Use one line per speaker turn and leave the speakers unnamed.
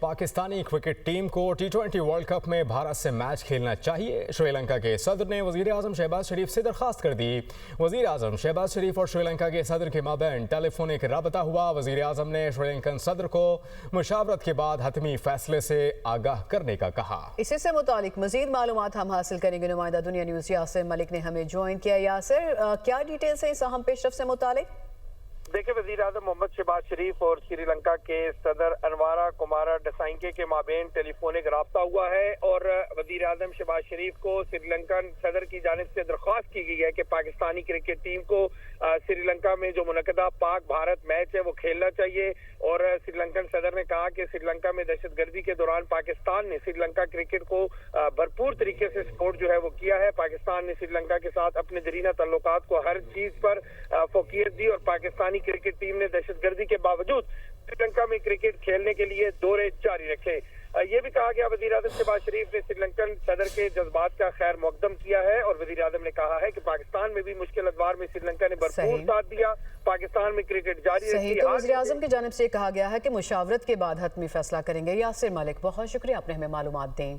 Pakistani cricket team को T20 world cup में भारत से मैच खेलना चाहिए। श्रीलंका के सदर ने वजीर आजम शहबाज शरीफ से दरख्वास्त कर दी। वजीर आजम शहबाज शरीफ और श्रीलंका के सदर के माबैन टेलीफोनिक राबता हुआ। वजीर आजम ने श्रीलंकन सदर को मुशावरत के बाद हतमी फैसले से आगाह करने का कहा।
इसी से मुतालिक मजीद मालूमात हम हासिल करेंगे। नुमाइंदा दुनिया न्यूज़ यासिर मलिक ने हमें ज्वाइन किया। यासिर, क्या डिटेल्स है इस अहम पेशरफ से मुतालिक?
देखिए, वजीर आजम मोहम्मद शहबाज शरीफ और श्रीलंका के सदर अनवारा कुमारा डसाइंके के माबेन टेलीफोनिक राब्ता हुआ है और वजीर आजम शहबाज शरीफ को श्रीलंकन सदर की जानिब से दरख्वास्त की गई है कि पाकिस्तानी क्रिकेट टीम को श्रीलंका में जो मुनक़दा पाक भारत मैच है वो खेलना चाहिए। और श्रीलंकन सदर ने कहा कि श्रीलंका में दहशतगर्दी के दौरान पाकिस्तान ने श्रीलंका क्रिकेट को भरपूर तरीके से सपोर्ट जो है वो किया है। पाकिस्तान ने श्रीलंका के साथ अपने दरीना ताल्लुकात को हर चीज पर फोकियत दी और पाकिस्तानी क्रिकेट टीम ने दहशतगर्दी के बावजूद श्रीलंका में क्रिकेट खेलने के लिए दौरे जारी रखे। ये भी कहा गया वजीर आजम शहबाज शरीफ ने श्रीलंकन सदर के जज्बात का खैर मुकदम किया है और वजीर आजम ने कहा है कि पाकिस्तान में भी मुश्किल अदवार में श्रीलंका ने भरपूर साथ दिया। पाकिस्तान में क्रिकेट जारी रखी।
तो वजीर आजम की जानिब से कहा गया है कि मुशावरत के बाद हतमी फैसला करेंगे। यासिर मलिक, बहुत शुक्रिया, आपने हमें मालूमात दी।